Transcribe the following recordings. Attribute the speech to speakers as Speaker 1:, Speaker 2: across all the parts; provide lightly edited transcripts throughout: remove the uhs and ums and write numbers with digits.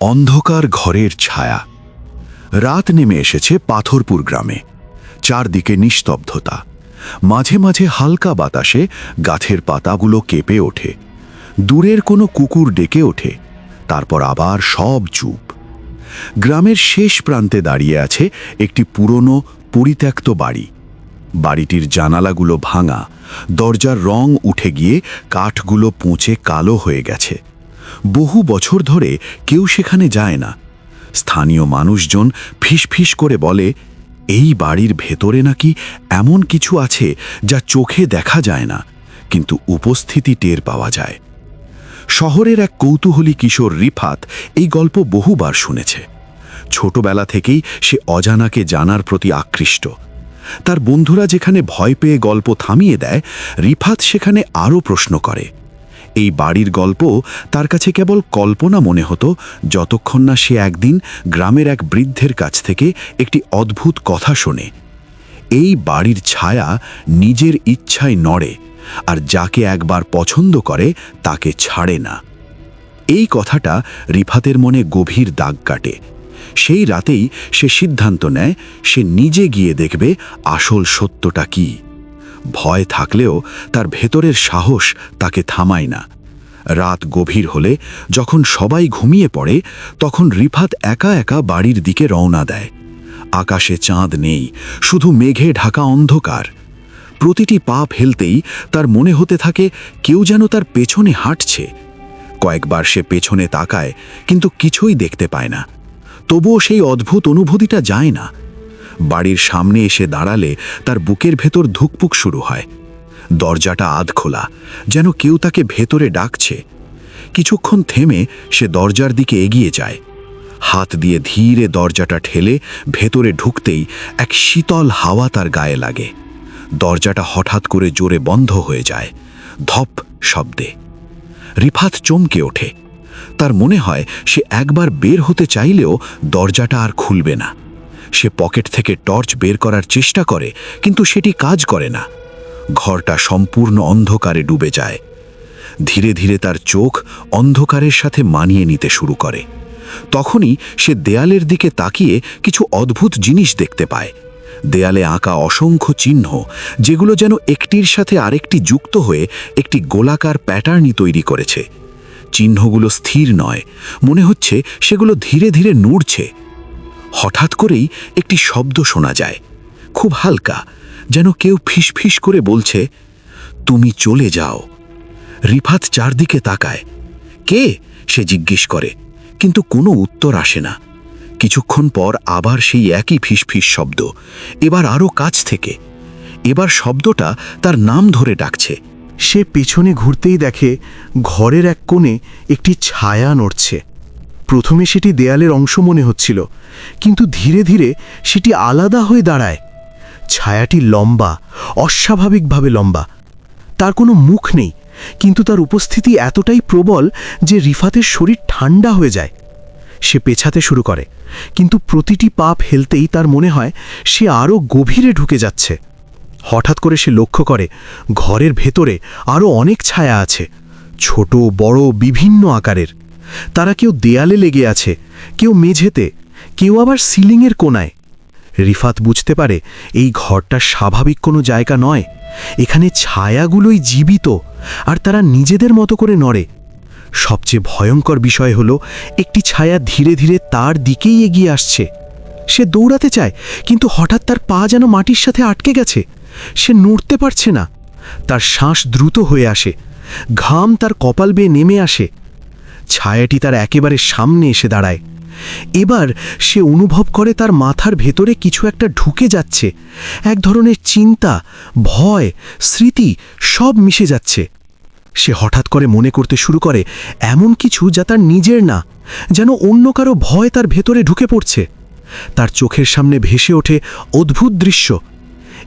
Speaker 1: অন্ধকার ঘরের ছায়া। রাত নেমে এসেছে পাথরপুর গ্রামে। চারদিকে নিস্তব্ধতা, মাঝে মাঝে হালকা বাতাসে গাছের পাতাগুলো কেঁপে ওঠে। দূরের কোনো কুকুর ডেকে ওঠে, তারপর আবার সব চুপ। গ্রামের শেষ প্রান্তে দাঁড়িয়ে আছে একটি পুরনো পরিত্যক্ত বাড়ি। বাড়িটির জানালাগুলো ভাঙা, দরজার রং উঠে গিয়ে কাঠগুলো পচে কালো হয়ে গেছে। বহু বছর ধরে কেউ সেখানে যায় না। স্থানীয় মানুষজন ফিসফিস করে বলে, এই বাড়ির ভেতরে নাকি এমন কিছু আছে যা চোখে দেখা যায় না, কিন্তু উপস্থিতি টের পাওয়া যায়। শহরের এক কৌতূহলী কিশোর রিফাত এই গল্প বহুবার শুনেছে। ছোটবেলা থেকেই সে অজানাকে জানার প্রতি আকৃষ্ট। তার বন্ধুরা যেখানে ভয় পেয়ে গল্প থামিয়ে দেয়, রিফাত সেখানে আরও প্রশ্ন করে। এই বাড়ির গল্প তার কাছে কেবল কল্পনা মনে হতো, যতক্ষণ না সে একদিন গ্রামের এক বৃদ্ধের কাছ থেকে একটি অদ্ভুত কথা শোনে। এই বাড়ির ছায়া নিজের ইচ্ছায় নড়ে, আর যাকে একবার পছন্দ করে তাকে ছাড়ে না। এই কথাটা রিফাতের মনে গভীর দাগ কাটে। সেই রাতেই সে সিদ্ধান্ত নেয় সে নিজে গিয়ে দেখবে আসল সত্যটা কি। ভয় থাকলেও তার ভেতরের সাহস তাকে থামায় না। রাত গভীর হলে, যখন সবাই ঘুমিয়ে পড়ে, তখন রিফাত একা একা বাড়ির দিকে রওনা দেয়। আকাশে চাঁদ নেই, শুধু মেঘে ঢাকা অন্ধকার। প্রতিটি পা ফেলতেই তার মনে হতে থাকে কেউ যেন তার পেছনে হাঁটছে। কয়েকবার সে পেছনে তাকায়, কিন্তু কিছুই দেখতে পায় না। তবুও সেই অদ্ভুত অনুভূতিটা যায় না। বাড়ির সামনে এসে দাঁড়ালে তার বুকের ভেতর ধুকপুক শুরু হয়। দরজাটা আধ খোলা, যেন কেউ তাকে ভেতরে ডাকছে। কিছুক্ষণ থেমে সে দরজার দিকে এগিয়ে যায়। হাত দিয়ে ধীরে দরজাটা ঠেলে ভেতরে ঢুকতেই এক শীতল হাওয়া তার গায়ে লাগে। দরজাটা হঠাৎ করে জোরে বন্ধ হয়ে যায়, ধপ শব্দে। রিফাত চমকে ওঠে। তার মনে হয় সে একবার বের হতে চাইলেও দরজাটা আর খুলবে না। সে পকেট থেকে টর্চ বের করার চেষ্টা করে, কিন্তু সেটি কাজ করে না। ঘরটা সম্পূর্ণ অন্ধকারে ডুবে যায়। ধীরে ধীরে তার চোখ অন্ধকারের সাথে মানিয়ে নিতে শুরু করে। তখনই সে দেয়ালের দিকে তাকিয়ে কিছু অদ্ভুত জিনিস দেখতে পায়। দেয়ালে আঁকা অসংখ্য চিহ্ন, যেগুলো যেন একটির সাথে আরেকটি যুক্ত হয়ে একটি গোলাকার প্যাটার্নই তৈরি করেছে। চিহ্নগুলো স্থির নয়, মনে হচ্ছে সেগুলো ধীরে ধীরে নড়ছে। হঠাৎ করেই একটি শব্দ শোনা যায়, খুব হালকা, যেন কেউ ফিসফিস করে বলছে, তুমি চলে যাও। রিফাত চারদিকে তাকায়। কে? সে জিজ্ঞেস করে, কিন্তু কোনো উত্তর আসে না। কিছুক্ষণ পর আবার সেই একই ফিসফিস শব্দ, এবার আরও কাছ থেকে। এবার শব্দটা তার নাম ধরে ডাকছে।
Speaker 2: সে পেছনে ঘুরতেই দেখে ঘরের এক কোণে একটি ছায়া নড়ছে। প্রথমে সেটি দেয়ালের অংশ মনে হচ্ছিল, কিন্তু ধীরে ধীরে সেটি আলাদা হয়ে দাঁড়ায়। ছায়াটি লম্বা, অস্বাভাবিকভাবে লম্বা। তার কোনো মুখ নেই, কিন্তু তার উপস্থিতি এতটাই প্রবল যে রিফাতের শরীর ঠান্ডা হয়ে যায়। সে পেছাতে শুরু করে, কিন্তু প্রতিটি পা ফেলতেই তার মনে হয় সে আরও গভীরে ঢুকে যাচ্ছে। হঠাৎ করে সে লক্ষ্য করে ঘরের ভেতরে আরও অনেক ছায়া আছে, ছোট বড় বিভিন্ন আকারের। তারা কেউ দেয়ালে লেগে আছে, কেউ মেঝেতে, কেউ আবার সিলিংয়ের কোণায়। রিফাত বুঝতে পারে এই ঘরটা স্বাভাবিক কোনো জায়গা নয়। এখানে ছায়াগুলোই জীবিত, আর তারা নিজেদের মতো করে নড়ে। সবচেয়ে ভয়ঙ্কর বিষয় হলো, একটি ছায়া ধীরে ধীরে তার দিকেই এগিয়ে আসছে। সে দৌড়াতে চায়, কিন্তু হঠাৎ তার পা যেন মাটির সাথে আটকে গেছে। সে নড়তে পারছে না। তার শ্বাস দ্রুত হয়ে আসে, ঘাম তার কপাল বেয়ে নেমে আসে। ছায়াটি তার একেবারে সামনে এসে দাঁড়ায়। এবার সে অনুভব করে তার মাথার ভেতরে কিছু একটা ঢুকে যাচ্ছে। এক ধরনের চিন্তা, ভয়, স্মৃতি সব মিশে যাচ্ছে। সে হঠাৎ করে মনে করতে শুরু করে এমন কিছু যা তার নিজের না, যেন অন্য কারো ভয় তার ভেতরে ঢুকে পড়ছে। তার চোখের সামনে ভেসে ওঠে অদ্ভুত দৃশ্য।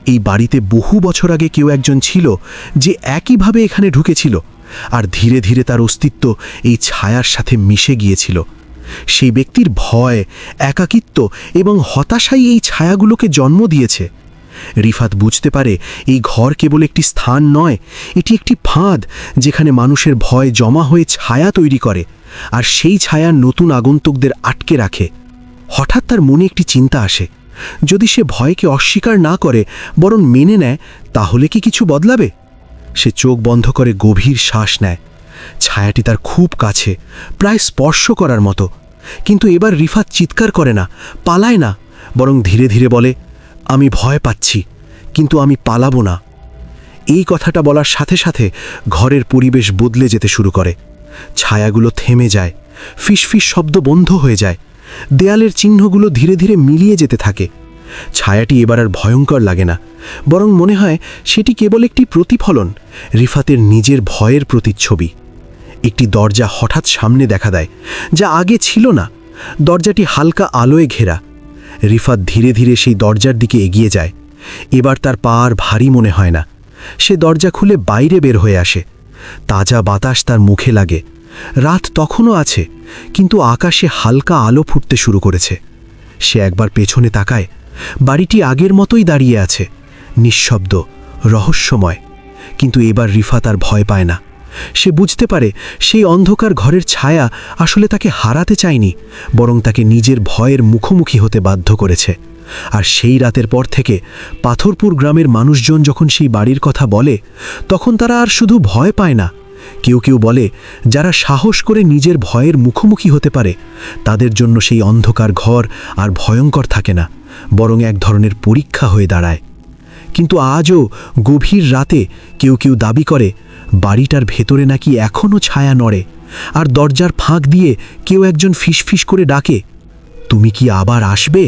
Speaker 2: এই বাড়িতে বহু বছর আগে কেউ একজন ছিল, যে একইভাবে এখানে ঢুকেছিল, আর ধীরে ধীরে তার অস্তিত্ব এই ছায়ার সাথে মিশে গিয়েছিল। সেই ব্যক্তির ভয়, একাকিত্ব এবং হতাশাই এই ছায়াগুলোকে জন্ম দিয়েছে। রিফাত বুঝতে পারে এই ঘর কেবল একটি স্থান নয়, এটি একটি ফাঁদ, যেখানে মানুষের ভয় জমা হয়ে ছায়া তৈরি করে, আর সেই ছায়া নতুন আগন্তুকদের আটকে রাখে। হঠাৎ তার মনে একটি চিন্তা আসে, যদি সে ভয়কে অস্বীকার না করে বরং মেনে নেয়, তাহলে কি কিছু বদলাবে? সে চোখ বন্ধ করে গভীর শ্বাস নেয়। ছায়াটি তার খুব কাছে, প্রায় স্পর্শ করার মতো। কিন্তু এবার রিফাত চিৎকার করে না, পালায় না, বরং ধীরে ধীরে বলে, আমি ভয় পাচ্ছি, কিন্তু আমি পালাবো না। এই কথাটা বলার সাথে সাথে ঘরের পরিবেশ বদলে যেতে শুরু করে। ছায়াগুলো থেমে যায়, ফিসফিস শব্দ বন্ধ হয়ে যায়, দেয়ালের চিহ্নগুলো ধীরে ধীরে মিলিয়ে যেতে থাকে। ছায়াটি এবার আর ভয়ঙ্কর লাগে না, বরং মনে হয় সেটি কেবল একটি প্রতিফলন, রিফাতের নিজের ভয়ের প্রতিচ্ছবি। একটি দরজা হঠাৎ সামনে দেখা দেয়, যা আগে ছিল না। দরজাটি হালকা আলোয় ঘেরা। রিফাত ধীরে ধীরে সেই দরজার দিকে এগিয়ে যায়। এবার তার পা আর ভারী মনে হয় না। সে দরজা খুলে বাইরে বের হয়ে আসে। তাজা বাতাস তার মুখে লাগে। রাত তখনও আছে, কিন্তু আকাশে হালকা আলো ফুটতে শুরু করেছে। সে একবার পেছনে তাকায়। বাড়িটি আগের মতোই দাঁড়িয়ে আছে, নিঃশব্দ, রহস্যময়। কিন্তু এবার রিফাত আর ভয় পায় না। সে বুঝতে পারে সেই অন্ধকার ঘরের ছায়া আসলে তাকে হারাতে চায়নি, বরং তাকে নিজের ভয়ের মুখোমুখি হতে বাধ্য করেছে। আর সেই রাতের পর থেকে পাথরপুর গ্রামের মানুষজন যখন সেই বাড়ির কথা বলে, তখন তারা আর শুধু ভয় পায় না। কেউ কেউ বলে, যারা সাহস করে নিজের ভয়ের মুখোমুখি হতে পারে, তাদের জন্য সেই অন্ধকার ঘর আর ভয়ঙ্কর থাকে না, বরং এক ধরনের পরীক্ষা হয়ে দাঁড়ায়। কিন্তু আজও গভীর রাতে কেউ কেউ দাবি করে, বাড়িটার ভেতরে নাকি এখনও ছায়া নড়ে, আর দরজার ফাঁক দিয়ে কেউ একজন ফিসফিস করে ডাকে, তুমি কি আবার আসবে?